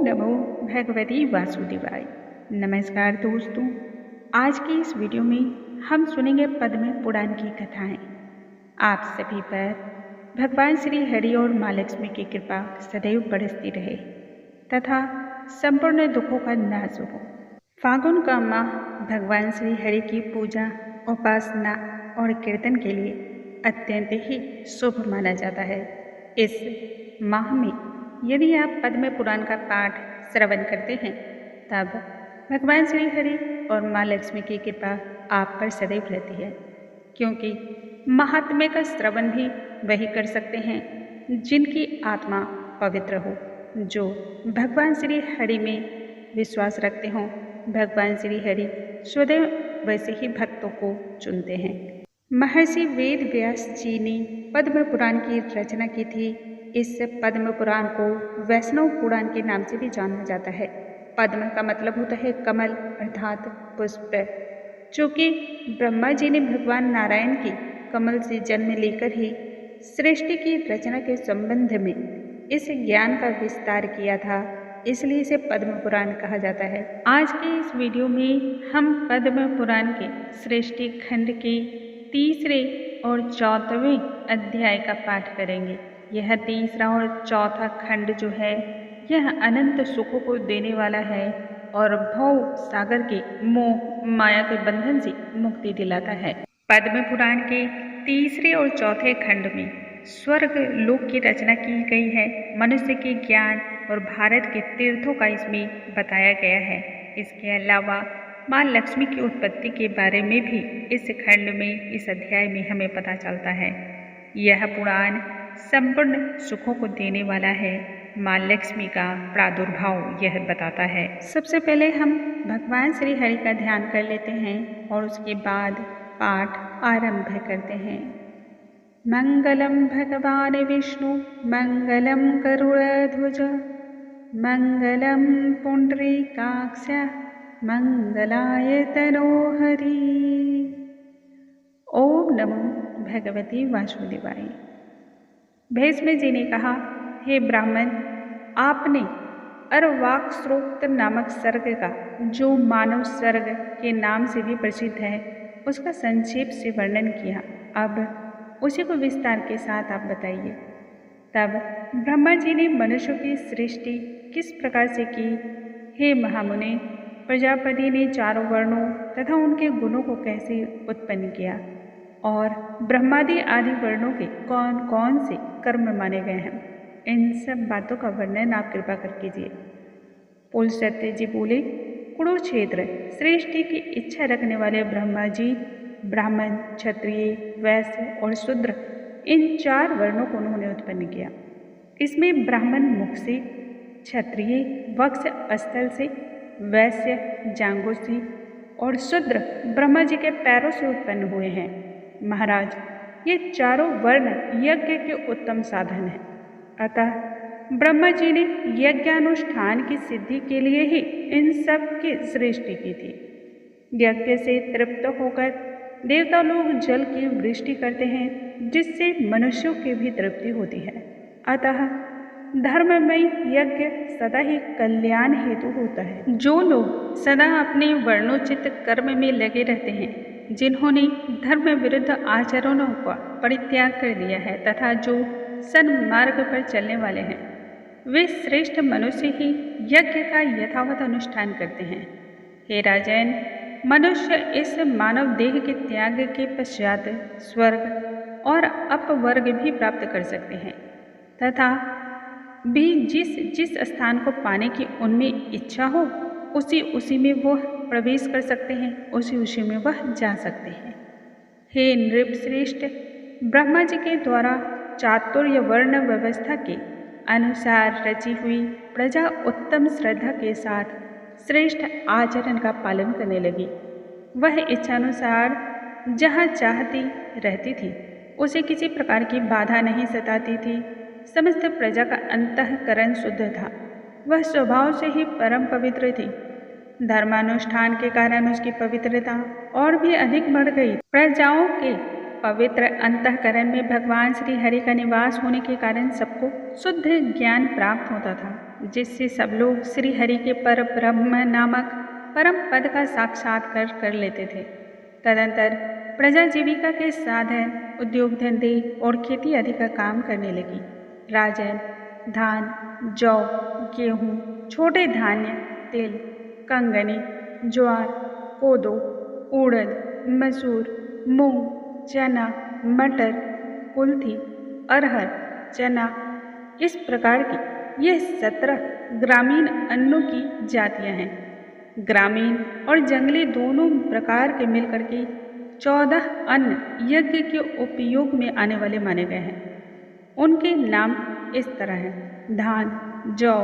नमो भगवती वासुदेवाय। नमस्कार दोस्तों, आज की इस वीडियो में हम सुनेंगे पद्म पुराण की कथाएं। आप सभी पर भगवान श्री हरि और माँ लक्ष्मी की कृपा सदैव बरसती रहे तथा संपूर्ण दुखों का नाश हो। फागुन का माह भगवान श्री हरि की पूजा, उपासना और कीर्तन के लिए अत्यंत ही शुभ माना जाता है। इस माह में यदि आप पद्म पुराण का पाठ श्रवण करते हैं तब भगवान श्री हरि और माँ लक्ष्मी की कृपा आप पर सदैव रहती है, क्योंकि महात्म्य का श्रवण भी वही कर सकते हैं जिनकी आत्मा पवित्र हो, जो भगवान श्री हरि में विश्वास रखते हों। भगवान श्री हरि सदैव वैसे ही भक्तों को चुनते हैं। महर्षि वेद व्यास जी ने पद्म पुराण की रचना की थी। इस पद्म पुराण को वैष्णव पुराण के नाम से भी जाना जाता है। पद्म का मतलब होता है कमल अर्थात पुष्प, जो कि ब्रह्मा जी ने भगवान नारायण की कमल से जन्म लेकर ही सृष्टि की रचना के संबंध में इस ज्ञान का विस्तार किया था, इसलिए इसे पद्म पुराण कहा जाता है। आज के इस वीडियो में हम पद्म पुराण के सृष्टि खंड के तीसरे और चौथवें अध्याय का पाठ करेंगे। यह तीसरा और चौथा खंड जो है यह अनंत सुखों को देने वाला है और भव सागर के मोह माया के बंधन से मुक्ति दिलाता है। पद्म पुराण के तीसरे और चौथे खंड में स्वर्ग लोक की रचना की गई है। मनुष्य के ज्ञान और भारत के तीर्थों का इसमें बताया गया है। इसके अलावा माँ लक्ष्मी की उत्पत्ति के बारे में भी इस खंड में, इस अध्याय में हमें पता चलता है। यह पुराण संपूर्ण सुखों को देने वाला है। माँ लक्ष्मी का प्रादुर्भाव यह बताता है। सबसे पहले हम भगवान श्री हरि का ध्यान कर लेते हैं और उसके बाद पाठ आरंभ करते हैं। मंगलम भगवान विष्णु मंगलम गरुड़ध्वज मंगलम पुंडरीकाक्ष मंगलाय तनोहरि। ओम नमो भगवती वासुदेवाय। भीष्म जी ने कहा, हे ब्राह्मण, आपने अर्वाक स्रोत नामक सर्ग का, जो मानव सर्ग के नाम से भी प्रसिद्ध है, उसका संक्षेप से वर्णन किया। अब उसी को विस्तार के साथ आप बताइए। तब ब्रह्मा जी ने मनुष्यों की सृष्टि किस प्रकार से की। हे महामुनि, प्रजापति ने चारों वर्णों तथा उनके गुणों को कैसे उत्पन्न किया और ब्रह्मादि आदि वर्णों के कौन कौन से कर्म माने गए हैं, इन सब बातों का वर्णन आप कृपा कर कीजिए। पुलस्त्य जी बोले, कुरुक्षेत्र सृष्टि की इच्छा रखने वाले ब्रह्मा जी ब्राह्मण, क्षत्रिय, वैश्य और शूद्र, इन चार वर्णों को उन्होंने उत्पन्न किया। इसमें ब्राह्मण मुख से, क्षत्रिय वक्ष स्थल से, वैश्य जांघों से और शूद्र ब्रह्मा जी के पैरों से उत्पन्न हुए हैं। महाराज, ये चारों वर्ण यज्ञ के उत्तम साधन हैं। अतः ब्रह्मा जी ने यज्ञानुष्ठान की सिद्धि के लिए ही इन सब की सृष्टि की थी। यज्ञ से तृप्त होकर देवता लोग जल की वृष्टि करते हैं, जिससे मनुष्यों की भी तृप्ति होती है। अतः धर्ममय यज्ञ सदा ही कल्याण हेतु होता है। जो लोग सदा अपने वर्णोचित कर्म में लगे रहते हैं, जिन्होंने धर्म विरुद्ध आचरणों का परित्याग कर दिया है तथा जो सन्मार्ग पर चलने वाले हैं, वे श्रेष्ठ मनुष्य ही यज्ञ का यथावत अनुष्ठान करते हैं। हे राजन, मनुष्य इस मानव देह के त्याग के पश्चात स्वर्ग और अपवर्ग भी प्राप्त कर सकते हैं तथा भी जिस स्थान को पाने की उनमें इच्छा हो, उसी में वह प्रवेश कर सकते हैं, उसी में वह जा सकते हैं। हे नृपश्रेष्ठ, ब्रह्मा जी के द्वारा चातुर्य वर्ण व्यवस्था के अनुसार रची हुई प्रजा उत्तम श्रद्धा के साथ श्रेष्ठ आचरण का पालन करने लगी। वह इच्छानुसार जहाँ चाहती रहती थी, उसे किसी प्रकार की बाधा नहीं सताती थी। समस्त प्रजा का अंतःकरण शुद्ध था। वह स्वभाव से ही परम पवित्र थी। धर्मानुष्ठान के कारण उसकी पवित्रता और भी अधिक बढ़ गई। प्रजाओं के पवित्र अंतःकरण में भगवान श्री हरि का निवास होने के कारण सबको शुद्ध ज्ञान प्राप्त होता था, जिससे सब लोग श्री हरि के पर ब्रह्म नामक परम पद का साक्षात्कार कर लेते थे। तदंतर प्रजा जीविका के साधन, उद्योग धंधे और खेती आदि का काम करने लगी। राजन धान, जौ, गेहूँ, छोटे धान्य, तिल, कंगनी, ज्वार, कोदो, उड़द, मसूर, मूंग, चना, मटर, कुल्थी, अरहर, चना, इस प्रकार की ये 17 ग्रामीण अन्नों की जातियां हैं। ग्रामीण और जंगली दोनों प्रकार के मिलकर के 14 अन्न यज्ञ के उपयोग में आने वाले माने गए हैं। उनके नाम इस तरह हैं: धान, जौ,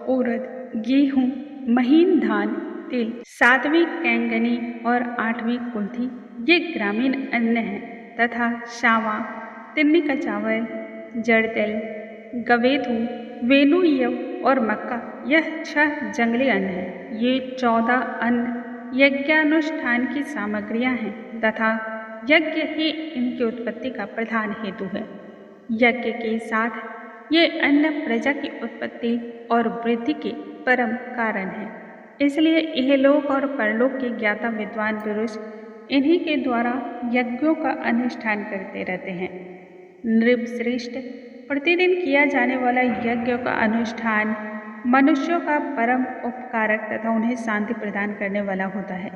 उड़द, गेहूँ, महीन धान, तिल, 7वीं कैंगनी और 8वीं कुल्थी ये ग्रामीण अन्न हैं तथा शावा, तिन्नी का चावल, जड़ तिल, गवेथू, वेणुयव और मक्का यह 6 जंगली अन्न हैं। ये 14 अन्न यज्ञानुष्ठान की सामग्रियां हैं तथा यज्ञ ही इनकी उत्पत्ति का प्रधान हेतु है। यज्ञ के साथ ये अन्न प्रजा की उत्पत्ति और वृद्धि के परम कारण है। इसलिए इहलोक और परलोक के ज्ञाता विद्वान पुरुष इन्हीं के द्वारा यज्ञों का अनुष्ठान करते रहते हैं। नृपश्रेष्ठ, प्रतिदिन किया जाने वाला यज्ञ का अनुष्ठान मनुष्यों का परम उपकारक तथा उन्हें शांति प्रदान करने वाला होता है।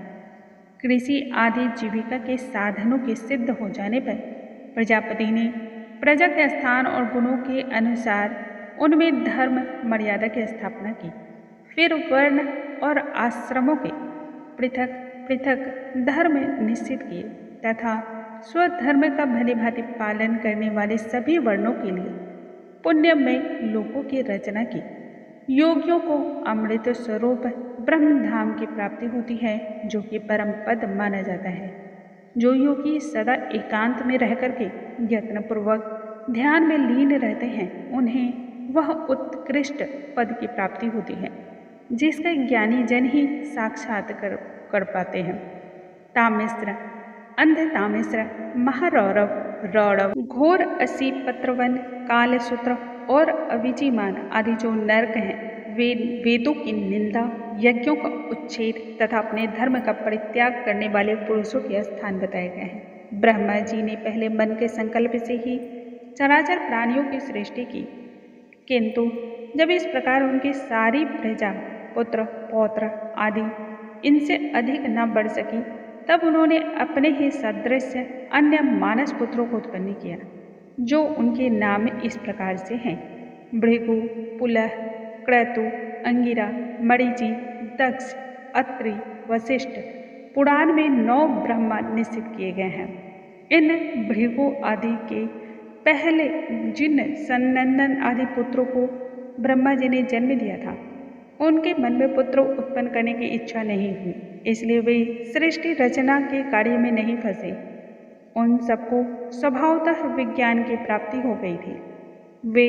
कृषि आदि जीविका के साधनों के सिद्ध हो जाने पर प्रजापति ने प्रजा के स्थान और गुणों के अनुसार उनमें धर्म मर्यादा की स्थापना की। फिर वर्ण और आश्रमों के पृथक पृथक धर्म निश्चित किए तथा स्वधर्म का भली भांति पालन करने वाले सभी वर्णों के लिए पुण्यमय लोकों की रचना की। योगियों को अमृत स्वरूप ब्रह्मधाम की प्राप्ति होती है, जो कि परम पद माना जाता है। जो योगी सदा एकांत में रह करके यत्नपूर्वक ध्यान में लीन रहते हैं, उन्हें वह उत्कृष्ट पद की प्राप्ति होती है, जिसका ज्ञानी जन ही साक्षात कर पाते हैं। तामिश्र, अंध तामिश्र, महारौरव, रौरव, घोर असी, पत्रवन, कालसूत्र और अविचिमान आदि जो नरक हैं, वेदों की निंदा, यज्ञों का उच्छेद तथा अपने धर्म का परित्याग करने वाले पुरुषों के स्थान बताए गए हैं। ब्रह्मा जी ने पहले मन के संकल्प से ही चराचर प्राणियों की सृष्टि की, किंतु जब इस प्रकार उनकी सारी प्रजा पुत्र पौत्र आदि इनसे अधिक न बढ़ सकी, तब उन्होंने अपने ही सदृश अन्य मानस पुत्रों को उत्पन्न किया, जो उनके नाम इस प्रकार से हैं: भृगु, पुलह, क्रतु, अंगिरा, मरीचि, दक्ष, अत्रि, वशिष्ठ। पुराण में 9 ब्रह्मा निश्चित किए गए हैं। इन भृगु आदि के पहले जिन सनंदन आदि पुत्रों को ब्रह्मा जी ने जन्म दिया था, उनके मन में पुत्र उत्पन्न करने की इच्छा नहीं हुई, इसलिए वे सृष्टि रचना के कार्य में नहीं फंसे। उन सबको स्वभावतः विज्ञान की प्राप्ति हो गई थी। वे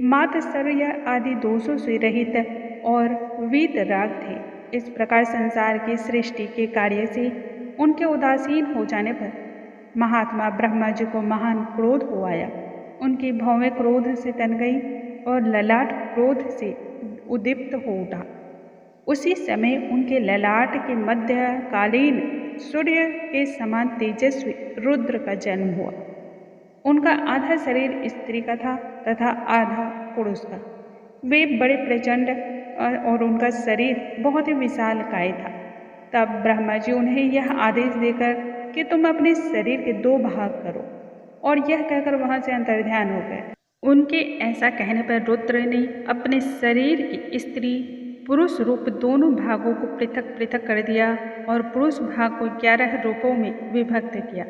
मात्सर्य आदि दोषों से रहित और वीतराग थे। इस प्रकार संसार की सृष्टि के कार्य से उनके उदासीन हो जाने पर महात्मा ब्रह्मा जी को महान क्रोध हो आया। उनकी भौवें क्रोध से तन गई और ललाट क्रोध से उद्दीप्त हो उठा। उसी समय उनके ललाट के मध्यकालीन सूर्य के समान तेजस्वी रुद्र का जन्म हुआ। उनका आधा शरीर स्त्री का था तथा आधा पुरुष का। वे बड़े प्रचंड और उनका शरीर बहुत ही विशालकाय था। तब ब्रह्मा जी उन्हें यह आदेश देकर कि तुम अपने शरीर के 2 भाग करो, और यह कहकर वहां से अंतर्ध्यान हो गए। उनके ऐसा कहने पर रुद्र ने अपने शरीर की स्त्री पुरुष रूप दोनों भागों को पृथक पृथक कर दिया और पुरुष भाग को 11 रूपों में विभक्त किया।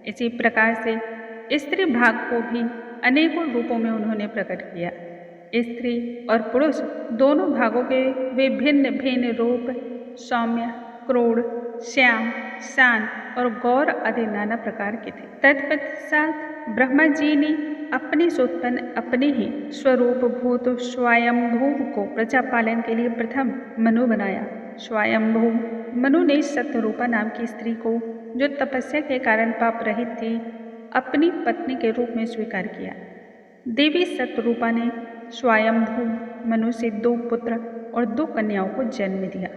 इसी प्रकार से स्त्री भाग को भी अनेकों रूपों में उन्होंने प्रकट किया। स्त्री और पुरुष दोनों भागों के वे भिन्न भिन्न रूप सौम्य, क्रूर, श्याम, शांत और गौर आदि नाना प्रकार के थे। तत्पश्चात ब्रह्मा जी ने अपने सोत्पन्न अपने ही स्वरूप भूत स्वयंभू को प्रजा पालन के लिए प्रथम मनु बनाया। स्वयंभू मनु ने सत्यरूपा नाम की स्त्री को, जो तपस्या के कारण पाप रहित थी, अपनी पत्नी के रूप में स्वीकार किया। देवी सतरूपा ने स्वयंभू मनु से 2 पुत्र और 2 कन्याओं को जन्म दिया।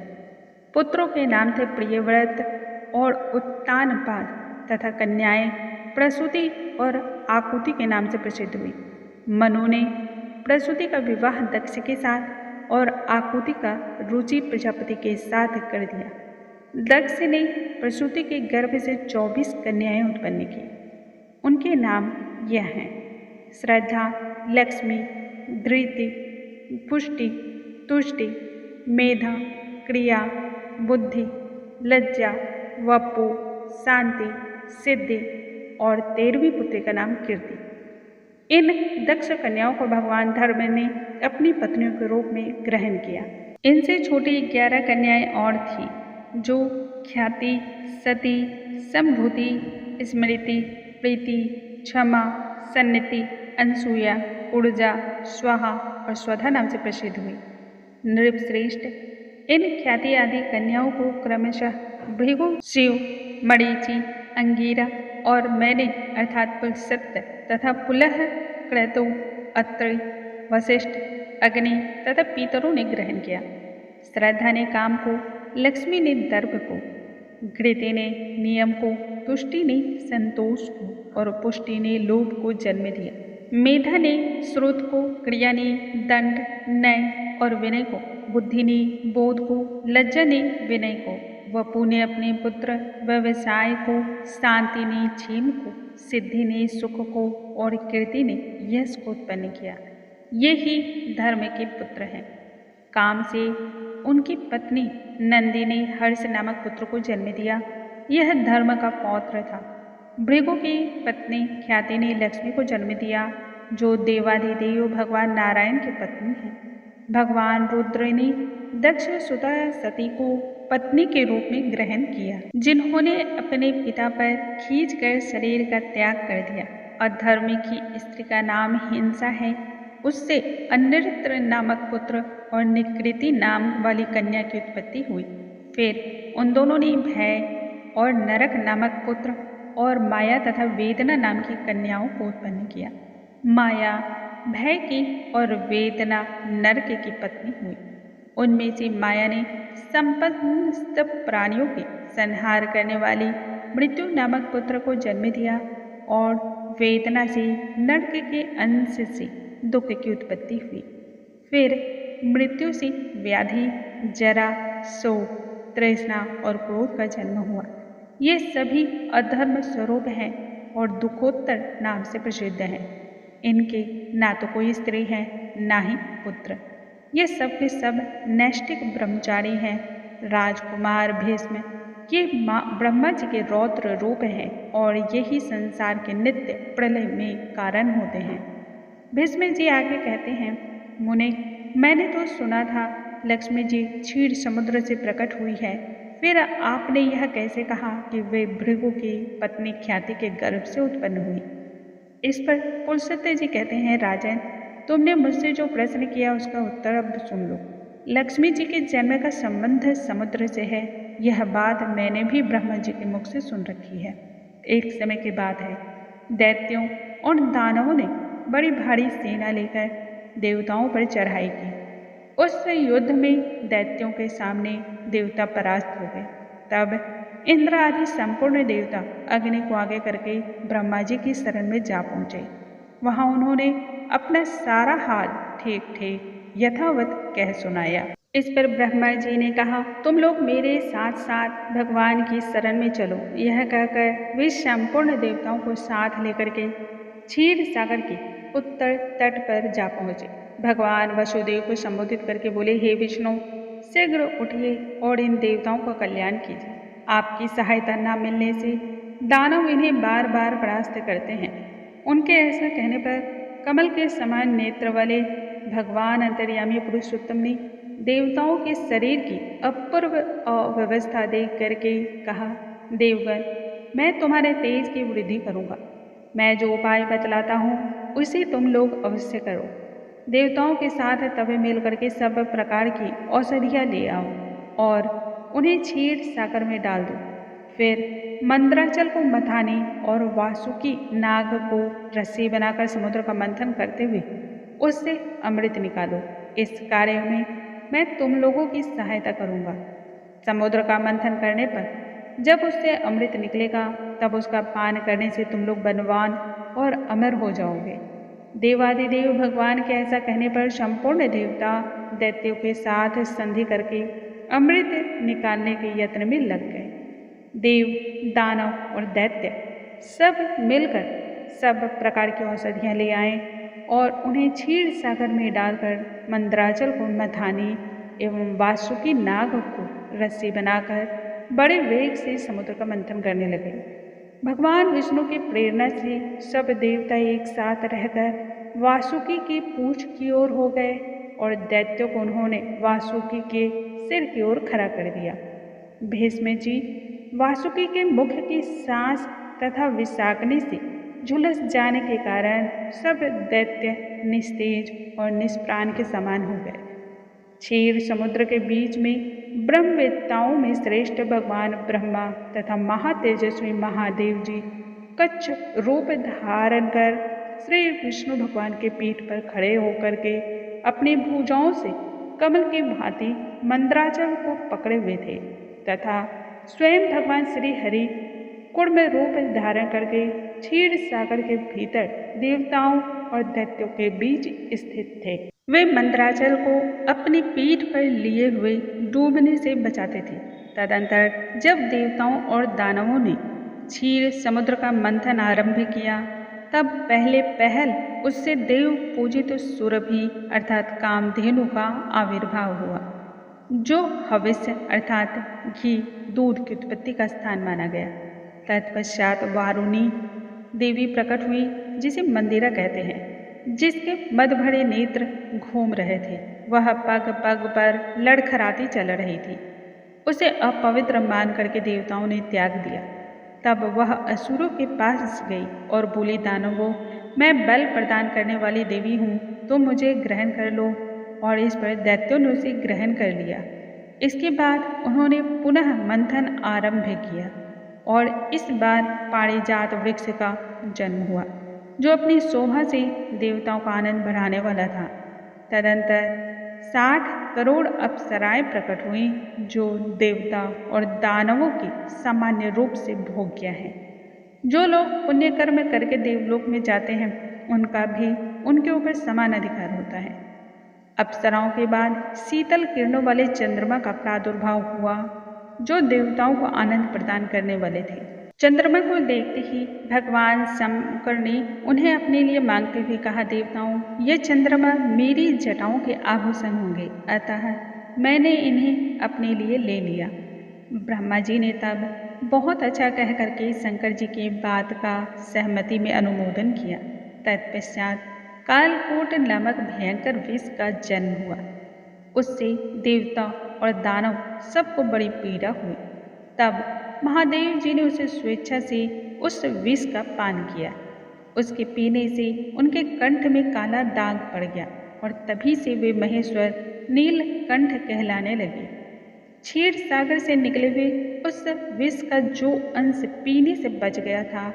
पुत्रों के नाम थे प्रियव्रत और उत्तानपाद तथा कन्याएं प्रसूति और आकुति के नाम से प्रसिद्ध हुई। मनु ने प्रसूति का विवाह दक्ष के साथ और आकुति का रुचि प्रजापति के साथ कर दिया। दक्ष ने प्रसूति के गर्भ से 24 कन्याएं उत्पन्न की। उनके नाम यह हैं: श्रद्धा, लक्ष्मी, धृति, पुष्टि, तुष्टि, मेधा, क्रिया, बुद्धि, लज्जा, वपु, शांति, सिद्धि और 13वीं पुत्री का नाम कीर्ति। इन दक्ष कन्याओं को भगवान धर्म ने अपनी पत्नियों के रूप में ग्रहण किया। इनसे छोटी 11 कन्याएं और थीं, जो ख्याति, सती, संभूति, स्मृति, प्रीति, क्षमा, सन्निति, अनसूया, ऊर्जा, स्वाहा और स्वधा नाम से प्रसिद्ध हुई। नृपश्रेष्ठ इन ख्याति आदि कन्याओं को क्रमशः भृगु, शिव, मरीचि, अंगिरा और मैंने अर्थात पुलस्त्य तथा पुलह, क्रतु, अत्रि, वशिष्ठ, अग्नि तथा पीतरों ने ग्रहण किया। श्रद्धा ने काम को, लक्ष्मी ने दर्प को, घृति ने नियम को, तुष्टि ने संतोष को और पुष्टि ने लोभ को जन्म दिया। मेधा ने श्रुत को, क्रिया ने दंड, नय और विनय को, बुद्धि ने बोध को, लज्जा ने विनय को, वपु ने अपने पुत्र व्यवसाय को, शांति ने क्षेम को, सिद्धि ने सुख को और कीर्ति ने यश को उत्पन्न किया। ये ही धर्म के पुत्र हैं। काम से उनकी पत्नी नंदी ने हर्ष नामक पुत्र को जन्म दिया। यह धर्म का पौत्र था। भृगु की पत्नी ख्याति ने लक्ष्मी को जन्म दिया, जो देवाधिदेव भगवान नारायण की पत्नी है। भगवान रुद्र ने दक्ष सुता सती को पत्नी के रूप में ग्रहण किया, जिन्होंने अपने पिता पर खींचकर शरीर का त्याग कर दिया। अधर्मी की स्त्री का नाम हिंसा है, उससे अनिरुद्ध नामक पुत्र और निकृति नाम वाली कन्या की उत्पत्ति हुई। फिर उन दोनों ने भय और नरक नामक पुत्र और माया तथा वेदना नाम की कन्याओं को उत्पन्न किया। माया भय की और वेदना नरक की पत्नी हुई। उनमें से माया ने समस्त प्राणियों के संहार करने वाली मृत्यु नामक पुत्र को जन्म दिया और वेदना से नरक के अंश से दुख की उत्पत्ति हुई। फिर मृत्यु से व्याधि, जरा, शोक, तृष्णा और क्रोध का जन्म हुआ। ये सभी अधर्म स्वरूप हैं और दुखोत्तर नाम से प्रसिद्ध हैं। इनके ना तो कोई स्त्री है, ना ही पुत्र। ये सब के सब नैष्टिक ब्रह्मचारी हैं। राजकुमार भीष्म ये ब्रह्मा जी के रौद्र रूप हैं और यही संसार के नित्य प्रलय में कारण होते हैं। भीष्म जी आगे कहते हैं, मुने, मैंने तो सुना था लक्ष्मी जी क्षीर समुद्र से प्रकट हुई है। फिर आपने यह कैसे कहा कि वे भृगु की पत्नी ख्याति के गर्भ से उत्पन्न हुई? इस पर पुलस्त्य जी कहते हैं, राजन, तुमने मुझसे जो प्रश्न किया उसका उत्तर अब सुन लो। लक्ष्मी जी के जन्म का संबंध समुद्र से है। यह बात मैंने भी ब्रह्मा जी के मुख से सुन रखी है। एक समय की बात है, दैत्यों और दानवों ने बड़ी भारी सेना लेकर देवताओं पर चढ़ाई की। उस युद्ध में दैत्यों के सामने देवता परास्त हो गए। तब इंद्र आदि संपूर्ण देवता अग्नि को आगे करके ब्रह्मा जी की शरण में जा पहुँचे। वहाँ उन्होंने अपना सारा हाल ठीक ठीक यथावत कह सुनाया। इस पर ब्रह्मा जी ने कहा, तुम लोग मेरे साथ साथ भगवान की शरण में चलो। यह कहकर वे संपूर्ण देवताओं को साथ लेकर के क्षीर सागर के उत्तर तट पर जा पहुँचे। भगवान वसुदेव को संबोधित करके बोले, हे विष्णु, शीघ्र उठिए और इन देवताओं का कल्याण कीजिए। आपकी सहायता न मिलने से दानव इन्हें बार बार परास्त करते हैं। उनके ऐसा कहने पर कमल के समान नेत्र वाले भगवान अंतर्यामी पुरुषोत्तम ने देवताओं के शरीर की अपूर्व अव्यवस्था देख करके कहा, देवगण, मैं तुम्हारे तेज की वृद्धि करूँगा। मैं जो उपाय बतलाता हूँ उसे तुम लोग अवश्य करो। देवताओं के साथ तब मिल करके सब प्रकार की औषधियाँ ले आओ और उन्हें क्षीर सागर में डाल दो। फिर मंदराचल को मथाने और वासुकी नाग को रस्सी बनाकर समुद्र का मंथन करते हुए उससे अमृत निकालो। इस कार्य में मैं तुम लोगों की सहायता करूँगा। समुद्र का मंथन करने पर जब उससे अमृत निकलेगा तब उसका पान करने से तुम लोग बलवान और अमर हो जाओगे। देवादिदेव भगवान के ऐसा कहने पर संपूर्ण देवता दैत्यों के साथ संधि करके अमृत निकालने के यत्न में लग गए। देव, दानव और दैत्य सब मिलकर सब प्रकार की औषधियाँ ले आए और उन्हें क्षीर सागर में डालकर मंदराचल को मथाने एवं वासुकी नाग को रस्सी बनाकर बड़े वेग से समुद्र का मंथन करने लगे। भगवान विष्णु की प्रेरणा से सब देवता एक साथ रहकर वासुकी की पूंछ की ओर हो गए और दैत्यों को उन्होंने वासुकी के सिर की ओर खड़ा कर दिया। भीष्म जी वासुकी के मुख की सांस तथा विषाग्नि से झुलस जाने के कारण सब दैत्य निस्तेज और निष्प्राण के समान हो गए। क्षीर समुद्र के बीच में ब्रह्मवेत्ताओं में श्रेष्ठ भगवान ब्रह्मा तथा महातेजस्वी महादेव जी कच्छ रूप धारण कर श्री विष्णु भगवान के पीठ पर खड़े होकर के अपनी भुजाओं से कमल की भांति मंदराचल को पकड़े हुए थे तथा स्वयं भगवान श्री हरि कुर्म रूप धारण करके क्षीर सागर के भीतर देवताओं और दैत्यों के बीच स्थित थे। वे मंदराचल को अपनी पीठ पर लिए हुए डूबने से बचाते थे। तदंतर जब देवताओं और दानवों ने क्षीर समुद्र का मंथन आरंभ किया तब पहले पहल उससे देव पूजित सुरभि अर्थात कामधेनु का आविर्भाव हुआ, जो हविष्य अर्थात घी दूध की उत्पत्ति का स्थान माना गया। तत्पश्चात वारुणी देवी प्रकट हुई, जिसे मंदिरा कहते हैं, जिसके मद भरे नेत्र घूम रहे थे। वह पग पग पर लड़खड़ाती चल रही थी। उसे अपवित्र मान करके देवताओं ने त्याग दिया। तब वह असुरों के पास गई और बोली, दानवों, मैं बल प्रदान करने वाली देवी हूँ, तुम मुझे ग्रहण कर लो। और इस पर दैत्यों ने उसे ग्रहण कर लिया। इसके बाद उन्होंने पुनः मंथन आरंभ किया और इस बार पारिजात वृक्ष का जन्म हुआ, जो अपनी शोभा से देवताओं का आनंद बढ़ाने वाला था। तदंतर 60 करोड़ अप्सराएं प्रकट हुई, जो देवता और दानवों की सामान्य रूप से भोग्य हैं। जो लोग पुण्य कर्म करके देवलोक में जाते हैं, उनका भी उनके ऊपर समान अधिकार होता है। अप्सराओं के बाद शीतल किरणों वाले चंद्रमा का प्रादुर्भाव हुआ, जो देवताओं को आनंद प्रदान करने वाले थे। चंद्रमा को देखते ही भगवान शंकर ने उन्हें अपने लिए मांगते हुए कहा, देवताओं, ये चंद्रमा मेरी जटाओं के आभूषण होंगे, अतः मैंने इन्हें अपने लिए ले लिया। ब्रह्मा जी ने तब बहुत अच्छा कह करके शंकर जी की बात का सहमति में अनुमोदन किया। तत्पश्चात कालकूट नामक भयंकर विष का जन्म हुआ। उससे देवता और दानव सबको बड़ी पीड़ा हुई। तब महादेव जी ने उसे स्वेच्छा से उस विष का पान किया। उसके पीने से उनके कंठ में काला दाग पड़ गया और तभी से वे महेश्वर नीलकंठ कहलाने लगे। क्षीर सागर से निकले हुए उस विष का जो अंश पीने से बच गया था,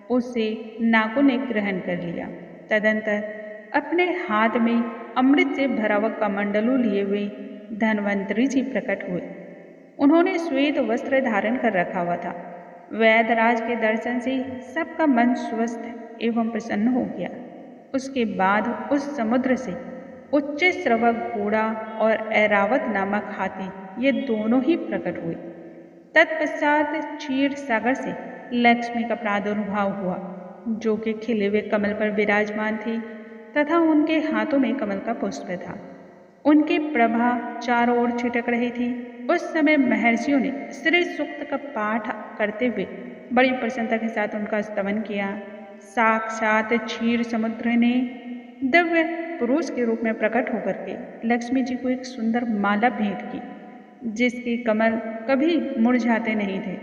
उसे नागों ने ग्रहण कर लिया। तदंतर अपने हाथ में अमृत से भरा हुआ कमंडलू लिए हुए धन्वंतरी जी प्रकट हुए। उन्होंने श्वेत वस्त्र धारण कर रखा हुआ था। वैदराज के दर्शन से सबका मन स्वस्थ एवं प्रसन्न हो गया। उसके बाद उस समुद्र से उच्च श्रवक घोड़ा और ऐरावत नामक हाथी, ये दोनों ही प्रकट हुए। तत्पश्चात क्षीर सागर से लक्ष्मी का प्रादुर्भाव हुआ, जो कि खिले हुए कमल पर विराजमान थी तथा उनके हाथों में कमल का पुष्प था। उनकी प्रभा चारों ओर छिटक रही थी। उस समय महर्षियों ने श्री सूक्त का पाठ करते हुए बड़ी प्रसन्नता के साथ उनका स्तवन किया। साक्षात क्षीर समुद्र ने दिव्य पुरुष के रूप में प्रकट होकर के लक्ष्मी जी को एक सुंदर माला भेंट की, जिसके कमल कभी मुरझाते नहीं थे।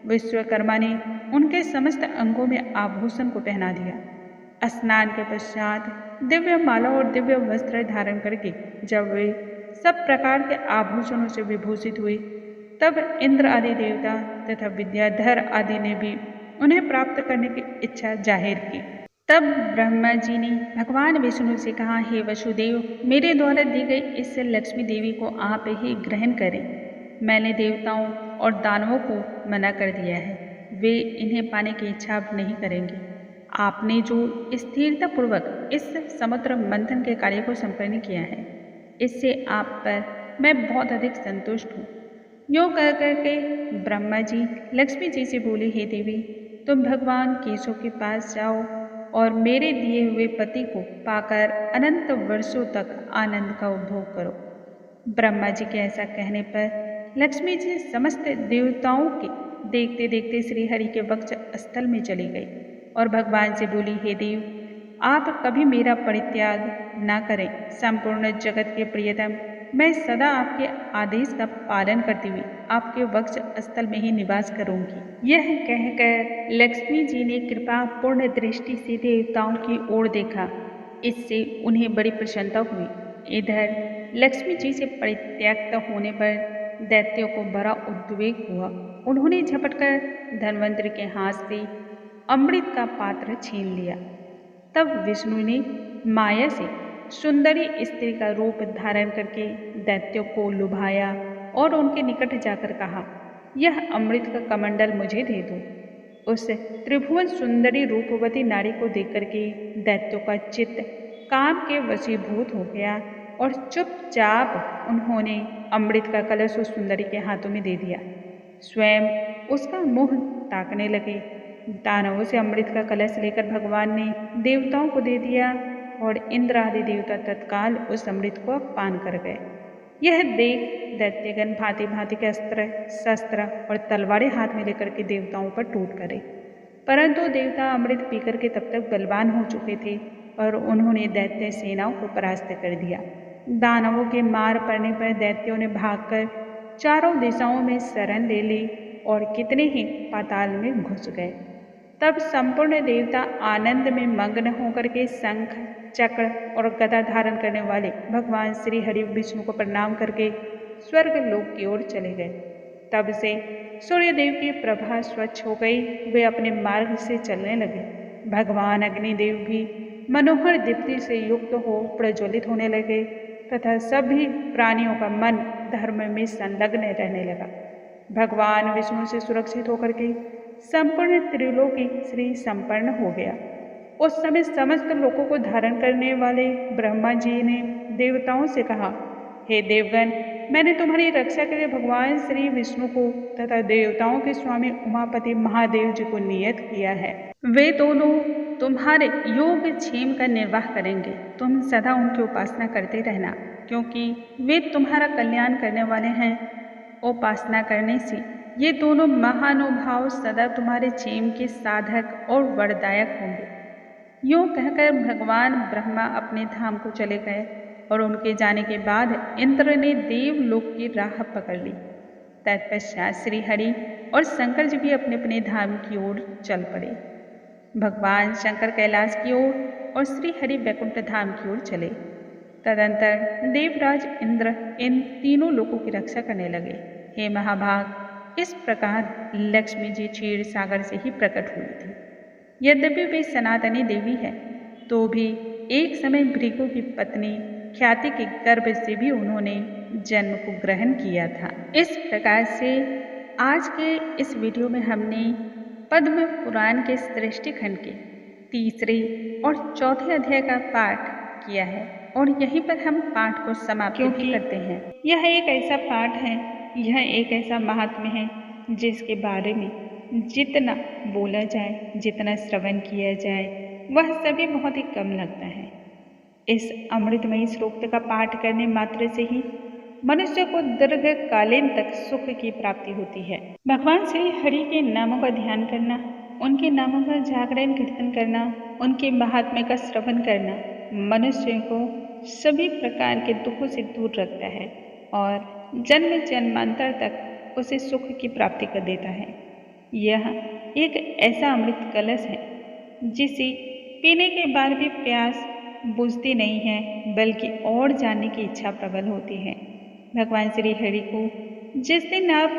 विश्वकर्मा ने उनके समस्त अंगों में आभूषण को पहना दिया। स्नान के पश्चात दिव्य माला और दिव्य वस्त्र धारण करके जब वे सब प्रकार के आभूषणों से विभूषित हुए, तब इंद्र आदि देवता तथा विद्याधर आदि ने भी उन्हें प्राप्त करने की इच्छा जाहिर की। तब ब्रह्मा जी ने भगवान विष्णु से कहा, हे वसुदेव, मेरे द्वारा दी गई इस लक्ष्मी देवी को आप ही ग्रहण करें। मैंने देवताओं और दानवों को मना कर दिया है, वे इन्हें पाने की इच्छा अब नहीं करेंगे। आपने जो स्थिरतापूर्वक इस समुद्र मंथन के कार्य को संपन्न किया है, इससे आप पर मैं बहुत अधिक संतुष्ट हूँ। यूँ कह करके ब्रह्मा जी लक्ष्मी जी से बोले, हे देवी, तुम भगवान केशव के पास जाओ और मेरे दिए हुए पति को पाकर अनंत वर्षों तक आनंद का उपभोग करो। ब्रह्मा जी के ऐसा कहने पर लक्ष्मी जी समस्त देवताओं के देखते देखते श्रीहरि के वक्ष स्थल में चली गई और भगवान से बोली, हे देव, आप कभी मेरा परित्याग न करें। संपूर्ण जगत के प्रियतम, मैं सदा आपके आदेश का पालन करती हुई आपके वक्ष स्थल में ही निवास करूंगी। यह कहकर लक्ष्मी जी ने कृपा पूर्ण दृष्टि से देवताओं की ओर देखा। इससे उन्हें बड़ी प्रसन्नता हुई। इधर लक्ष्मी जी से परित्यक्त होने पर दैत्यों को बड़ा उद्वेग हुआ। उन्होंने झपटकर धन्वंतरि के हाथ से अमृत का पात्र छीन लिया। तब विष्णु ने माया से सुंदरी स्त्री का रूप धारण करके दैत्यों को लुभाया और उनके निकट जाकर कहा, यह अमृत का कमंडल मुझे दे दो। उस त्रिभुवन सुंदरी रूपवती नारी को देख करके दैत्यों का चित्त काम के वशीभूत हो गया और चुपचाप उन्होंने अमृत का कलश उस सुंदरी के हाथों में दे दिया। स्वयं उसका मुंह ताकने लगे। दानवों से अमृत का कलश लेकर भगवान ने देवताओं को दे दिया और इंद्र आदि देवता तत्काल उस अमृत को पान कर गए। यह देख दैत्यगण भांति भांति के अस्त्र शस्त्र और तलवारें हाथ में लेकर के देवताओं पर टूट पड़े, परंतु देवता अमृत पीकर के तब तक बलवान हो चुके थे और उन्होंने दैत्य सेनाओं को परास्त कर दिया। दानवों के मार पड़ने पर दैत्यों ने भागकर चारों दिशाओं में शरण ले ली और कितने ही पाताल में घुस गए। तब संपूर्ण देवता आनंद में मग्न होकर के शंख चक्र और गदा धारण करने वाले भगवान श्री हरि विष्णु को प्रणाम करके स्वर्ग लोक की ओर चले गए। तब से सूर्यदेव की प्रभा स्वच्छ हो गई, वे अपने मार्ग से चलने लगे। भगवान अग्निदेव भी मनोहर दीप्ति से युक्त हो प्रज्वलित होने लगे तथा सभी प्राणियों का मन धर्म में संलग्न रहने लगा। भगवान विष्णु से सुरक्षित होकर के संपूर्ण त्रिलोकी श्री संपन्न हो गया। उस समय समस्त लोकों को धारण करने वाले ब्रह्मा जी ने देवताओं से कहा, हे देवगण, मैंने तुम्हारी रक्षा के लिए भगवान श्री विष्णु को तथा देवताओं के स्वामी उमापति महादेव जी को नियत किया है। वे दोनों तुम्हारे योग क्षेम का निर्वाह करेंगे। तुम सदा उनकी उपासना करते रहना, क्योंकि वे तुम्हारा कल्याण करने वाले हैं। उपासना करने से ये दोनों महानुभाव सदा तुम्हारे क्षेम के साधक और वरदायक होंगे। यूँ कहकर भगवान ब्रह्मा अपने धाम को चले गए और उनके जाने के बाद इंद्र ने देवलोक की राह पकड़ ली। तत्पश्चात श्री हरि और शंकर जी भी अपने अपने धाम की ओर चल पड़े। भगवान शंकर कैलाश की ओर और श्री हरि वैकुंठ धाम की ओर चले। तदंतर देवराज इंद्र इन तीनों लोकों की रक्षा करने लगे। हे महाभाग, इस प्रकार लक्ष्मी जी क्षीर सागर से ही प्रकट हुई थी। यद्यपि वे सनातनी देवी है, तो भी एक समय भृगु की पत्नी ख्याति के गर्भ से भी उन्होंने जन्म को ग्रहण किया था। इस प्रकार से आज के इस वीडियो में हमने पद्म पुराण के सृष्टि खंड के तीसरे और चौथे अध्याय का पाठ किया है और यहीं पर हम पाठ को समाप्त भी करते हैं। यह एक ऐसा पाठ है, यह एक ऐसा महात्म्य है जिसके बारे में जितना बोला जाए, जितना श्रवण किया जाए, वह सभी बहुत ही कम लगता है। इस अमृतमयी श्लोक का पाठ करने मात्र से ही मनुष्य को दीर्घकालीन तक सुख की प्राप्ति होती है। भगवान श्री हरि के नामों का ध्यान करना, उनके नामों का जागरण कीर्तन करना, उनके महात्म्य का श्रवण करना मनुष्य को सभी प्रकार के दुखों से दूर रखता है और जन्म जन्मांतर तक उसे सुख की प्राप्ति कर देता है। यह एक ऐसा अमृत कलश है जिसे पीने के बाद भी प्यास बुझती नहीं है, बल्कि और जानने की इच्छा प्रबल होती है। भगवान श्री हरि को जिस दिन आप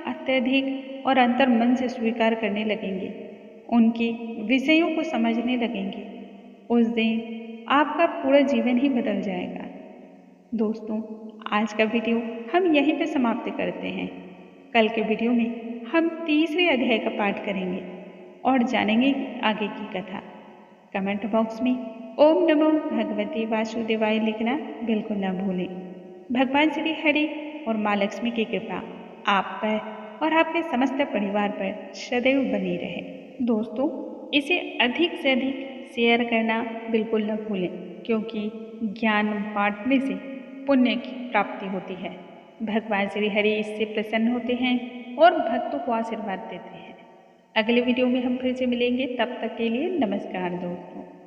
अत्यधिक और अंतर मन से स्वीकार करने लगेंगे, उनकी विषयों को समझने लगेंगे, उस दिन आपका पूरा जीवन ही बदल जाएगा। दोस्तों, आज का वीडियो हम यहीं पे समाप्त करते हैं। कल के वीडियो में हम तीसरे अध्याय का पाठ करेंगे और जानेंगे आगे की कथा। कमेंट बॉक्स में ओम नमो भगवते वासुदेवाय लिखना बिल्कुल न भूलें। भगवान श्री हरि और माँ लक्ष्मी की कृपा आप पर और आपके समस्त परिवार पर सदैव बनी रहे। दोस्तों, इसे अधिक से अधिक शेयर करना बिल्कुल न भूलें, क्योंकि ज्ञान बांटने से पुण्य की प्राप्ति होती है। भगवान श्री हरि इससे प्रसन्न होते हैं और भक्तों को आशीर्वाद देते हैं। अगले वीडियो में हम फिर से मिलेंगे, तब तक के लिए नमस्कार दोस्तों।